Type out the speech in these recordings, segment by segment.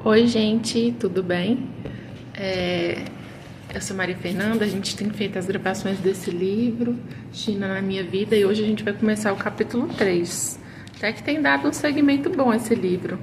Oi, gente, tudo bem? Eu sou Maria Fernanda, a gente tem feito as gravações desse livro, China na Minha Vida, e hoje a gente vai começar o capítulo 3. Até que tem dado um segmento bom esse livro.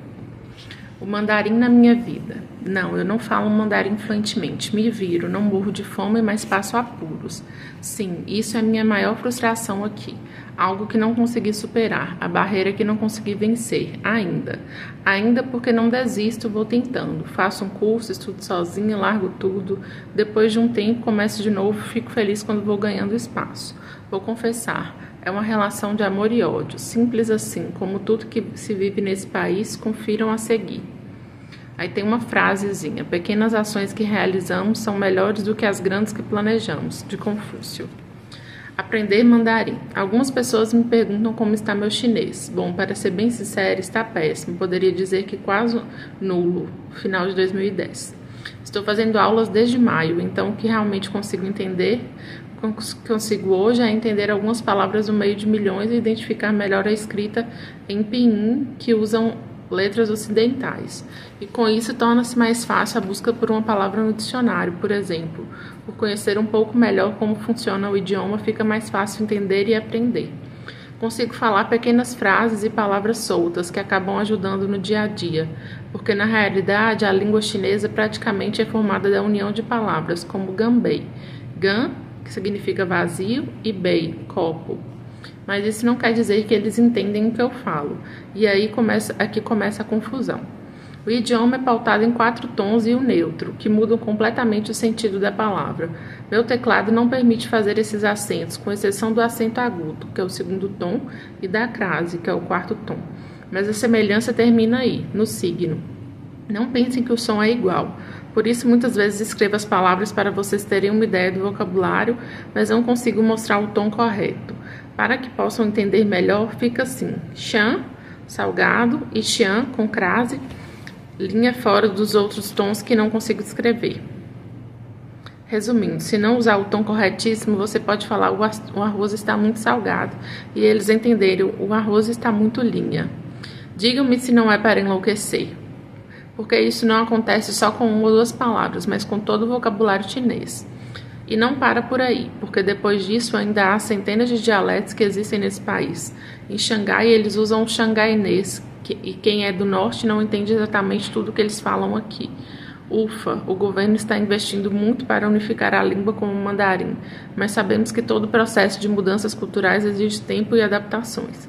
O mandarim na minha vida. Não, eu não falo mandarim fluentemente. Me viro, não morro de fome, mas passo apuros. Sim, isso é a minha maior frustração aqui. Algo que não consegui superar, a barreira que não consegui vencer, ainda. Ainda porque não desisto, vou tentando. Faço um curso, estudo sozinha, largo tudo. Depois de um tempo, começo de novo, fico feliz quando vou ganhando espaço. Vou confessar, é uma relação de amor e ódio, simples assim, como tudo que se vive nesse país, confiram a seguir. Aí tem uma frasezinha, pequenas ações que realizamos são melhores do que as grandes que planejamos, de Confúcio. Aprender mandarim. Algumas pessoas me perguntam como está meu chinês. Bom, para ser bem sincero, está péssimo, poderia dizer que quase nulo, final de 2010. Estou fazendo aulas desde maio, então o que realmente consigo hoje é entender algumas palavras no meio de milhões e identificar melhor a escrita em pinyin que usam letras ocidentais. E com isso torna-se mais fácil a busca por uma palavra no dicionário, por exemplo. Por conhecer um pouco melhor como funciona o idioma, fica mais fácil entender e aprender. Consigo falar pequenas frases e palavras soltas que acabam ajudando no dia a dia, porque na realidade a língua chinesa praticamente é formada da união de palavras como ganbei, gan, que significa vazio, e bei, copo. Mas isso não quer dizer que eles entendem o que eu falo, e aí aqui começa a confusão. O idioma é pautado em 4 tons e o neutro, que mudam completamente o sentido da palavra. Meu teclado não permite fazer esses acentos, com exceção do acento agudo, que é o 2º tom, e da crase, que é o 4º tom. Mas a semelhança termina aí, no signo. Não pensem que o som é igual. Por isso, muitas vezes escrevo as palavras para vocês terem uma ideia do vocabulário, mas não consigo mostrar o tom correto. Para que possam entender melhor, fica assim: chan, salgado, e xian, com crase, linha fora dos outros tons que não consigo escrever. Resumindo, se não usar o tom corretíssimo, você pode falar o arroz está muito salgado, e eles entenderem o arroz está muito linha. Digam-me se não é para enlouquecer. Porque isso não acontece só com 1 ou 2 palavras, mas com todo o vocabulário chinês. E não para por aí, porque depois disso ainda há centenas de dialetos que existem nesse país. Em Xangai eles usam o xangainês, e quem é do norte não entende exatamente tudo o que eles falam aqui. Ufa, o governo está investindo muito para unificar a língua como o mandarim, mas sabemos que todo o processo de mudanças culturais exige tempo e adaptações.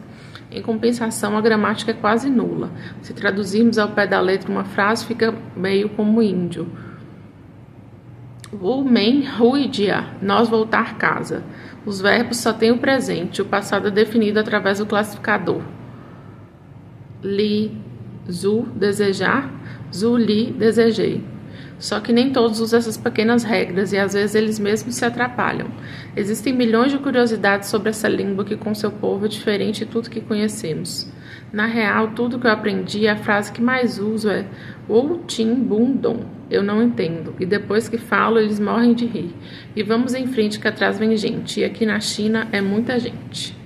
Em compensação, a gramática é quase nula. Se traduzirmos ao pé da letra uma frase, fica meio como índio. Wu men hui jia, nós voltar casa. Os verbos só têm o presente, o passado é definido através do classificador. Li, zu, desejar, zu, li, desejei. Só que nem todos usam essas pequenas regras e às vezes eles mesmos se atrapalham. Existem milhões de curiosidades sobre essa língua que com seu povo é diferente de tudo que conhecemos. Na real, tudo que eu aprendi, a frase que mais uso é Wu Tin Bun Dong. Eu não entendo. E depois que falo, eles morrem de rir. E vamos em frente que atrás vem gente. E aqui na China é muita gente.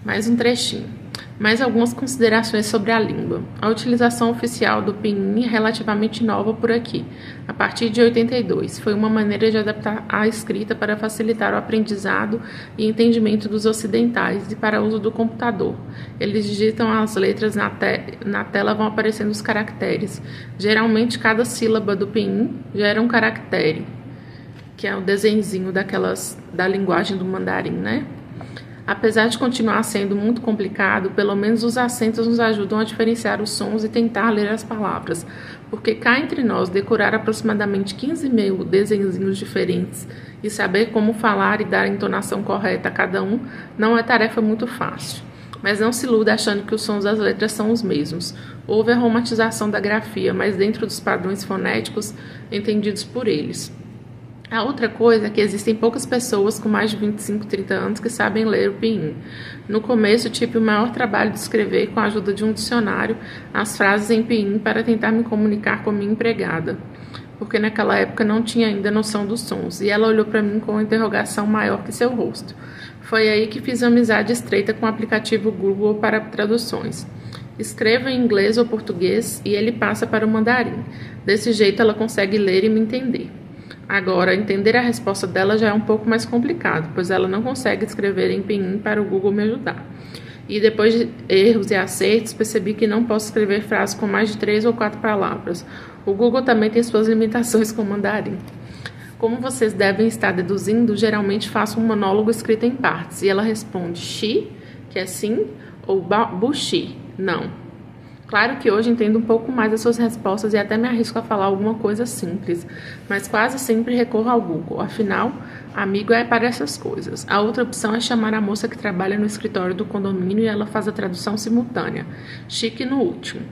Mais um trechinho. Mais algumas considerações sobre a língua. A utilização oficial do pinyin é relativamente nova por aqui, a partir de 82. Foi uma maneira de adaptar a escrita para facilitar o aprendizado e entendimento dos ocidentais e para uso do computador. Eles digitam as letras na tela vão aparecendo os caracteres. Geralmente, cada sílaba do pinyin gera um caractere, que é o desenhozinho da linguagem do mandarim, né? Apesar de continuar sendo muito complicado, pelo menos os acentos nos ajudam a diferenciar os sons e tentar ler as palavras, porque cá entre nós, decorar aproximadamente 15.000 desenhozinhos diferentes e saber como falar e dar a entonação correta a cada um não é tarefa muito fácil. Mas não se iluda achando que os sons das letras são os mesmos. Houve a romantização da grafia, mas dentro dos padrões fonéticos entendidos por eles. A outra coisa é que existem poucas pessoas com mais de 25, 30 anos que sabem ler o pinyin. No começo, tive o maior trabalho de escrever, com a ajuda de um dicionário, as frases em pinyin para tentar me comunicar com minha empregada, porque naquela época não tinha ainda noção dos sons, e ela olhou para mim com uma interrogação maior que seu rosto. Foi aí que fiz uma amizade estreita com o aplicativo Google para traduções. Escreva em inglês ou português e ele passa para o mandarim. Desse jeito ela consegue ler e me entender. Agora, entender a resposta dela já é um pouco mais complicado, pois ela não consegue escrever em pinyin para o Google me ajudar. E depois de erros e acertos, percebi que não posso escrever frases com mais de 3 ou 4 palavras. O Google também tem suas limitações com o mandarim. Como vocês devem estar deduzindo, geralmente faço um monólogo escrito em partes, e ela responde "she", que é sim, ou "bushi", não. Claro que hoje entendo um pouco mais as suas respostas e até me arrisco a falar alguma coisa simples, mas quase sempre recorro ao Google, afinal, amigo é para essas coisas. A outra opção é chamar a moça que trabalha no escritório do condomínio e ela faz a tradução simultânea. Chique no último.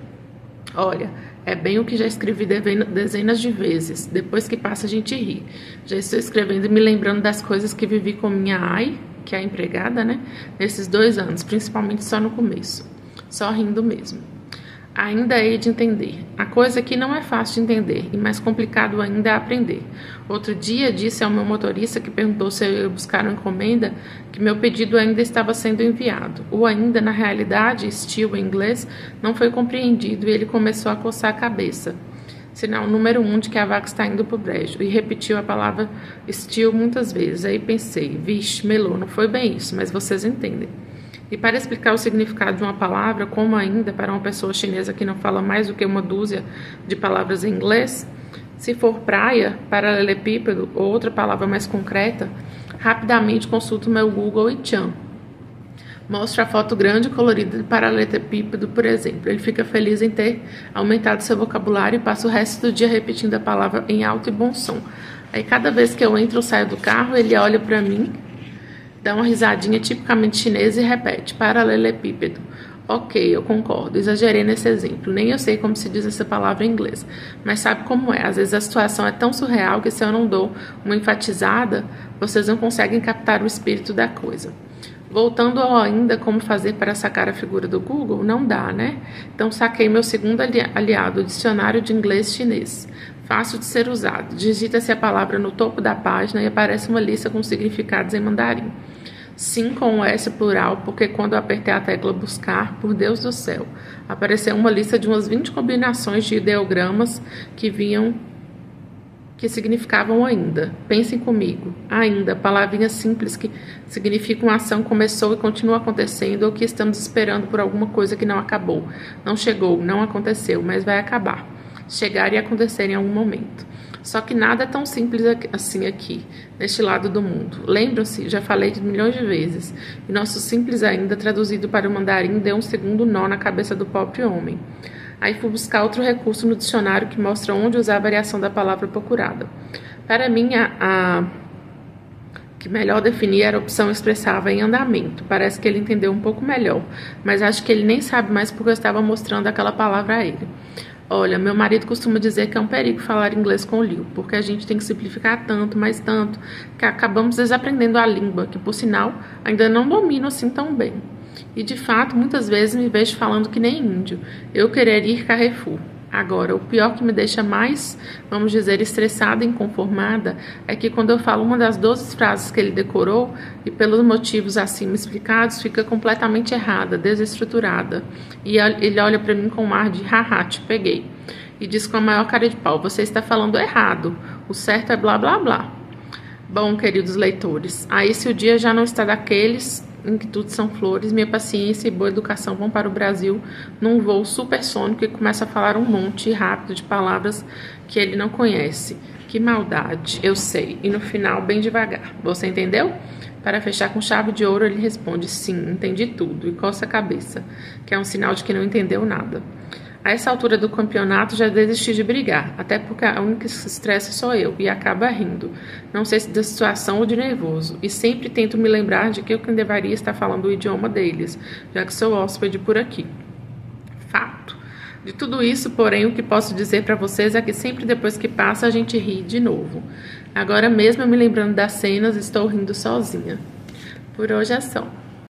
Olha, é bem o que já escrevi dezenas de vezes. Depois que passa a gente ri. Já estou escrevendo e me lembrando das coisas que vivi com minha Ai, que é a empregada, né? Nesses 2 anos, principalmente só no começo. Só rindo mesmo. Ainda hei de entender. A coisa aqui não é fácil de entender e mais complicado ainda é aprender. Outro dia disse ao meu motorista que perguntou se eu ia buscar uma encomenda que meu pedido ainda estava sendo enviado. O ainda, na realidade, still em inglês, não foi compreendido e ele começou a coçar a cabeça. Sinal número 1 de que a vaca está indo para o brejo. E repetiu a palavra still muitas vezes. Aí pensei, vixe, melou, não foi bem isso, mas vocês entendem. E para explicar o significado de uma palavra, como ainda para uma pessoa chinesa que não fala mais do que uma dúzia de palavras em inglês, se for praia, paralelepípedo ou outra palavra mais concreta, rapidamente consulto meu Google e tchan. Mostra a foto grande e colorida de paralelepípedo, por exemplo. Ele fica feliz em ter aumentado seu vocabulário e passa o resto do dia repetindo a palavra em alto e bom som. Aí cada vez que eu entro ou saio do carro, ele olha para mim, dá uma risadinha tipicamente chinesa e repete, paralelepípedo. Ok, eu concordo, exagerei nesse exemplo. Nem eu sei como se diz essa palavra em inglês. Mas sabe como é? Às vezes a situação é tão surreal que se eu não dou uma enfatizada, vocês não conseguem captar o espírito da coisa. Voltando ao ainda como fazer para sacar a figura do Google, não dá, né? Então saquei meu segundo aliado, o dicionário de inglês chinês. Fácil de ser usado. Digita-se a palavra no topo da página e aparece uma lista com significados em mandarim. Sim com o S plural, porque quando eu apertei a tecla buscar, por Deus do céu, apareceu uma lista de umas 20 combinações de ideogramas que significavam ainda. Pensem comigo. Ainda, palavrinhas simples que significam uma ação começou e continua acontecendo ou que estamos esperando por alguma coisa que não acabou. Não chegou, não aconteceu, mas vai acabar. Chegar e acontecer em algum momento. Só que nada é tão simples assim aqui, neste lado do mundo. Lembram-se, já falei de milhões de vezes, e nosso simples ainda, traduzido para o mandarim, deu um segundo nó na cabeça do pobre homem. Aí fui buscar outro recurso no dicionário que mostra onde usar a variação da palavra procurada. Para mim, a que melhor definir era a opção expressava em andamento. Parece que ele entendeu um pouco melhor, mas acho que ele nem sabe mais porque eu estava mostrando aquela palavra a ele. Olha, meu marido costuma dizer que é um perigo falar inglês com o Liu, porque a gente tem que simplificar tanto, mais tanto, que acabamos desaprendendo a língua, que, por sinal, ainda não domino assim tão bem. E, de fato, muitas vezes me vejo falando que nem índio. Eu querer ir Carrefour. Agora, o pior que me deixa mais, vamos dizer, estressada e inconformada é que quando eu falo uma das 12 frases que ele decorou e pelos motivos acima explicados, fica completamente errada, desestruturada. E ele olha para mim com um ar de haha, te peguei. E diz com a maior cara de pau, você está falando errado, o certo é blá blá blá. Bom, queridos leitores, aí se o dia já não está daqueles em que tudo são flores, minha paciência e boa educação vão para o Brasil num voo supersônico e começa a falar um monte rápido de palavras que ele não conhece. Que maldade, eu sei. E no final, bem devagar. Você entendeu? Para fechar com chave de ouro, ele responde sim, entendi tudo, e coça a cabeça, que é um sinal de que não entendeu nada. A essa altura do campeonato já desisti de brigar, até porque a única que se estressa sou eu, e acaba rindo. Não sei se da situação ou de nervoso, e sempre tento me lembrar de que eu que deveria estar falando o idioma deles, já que sou hóspede por aqui. Fato. De tudo isso, porém, o que posso dizer para vocês é que sempre depois que passa a gente ri de novo. Agora mesmo me lembrando das cenas, estou rindo sozinha. Por hoje é só.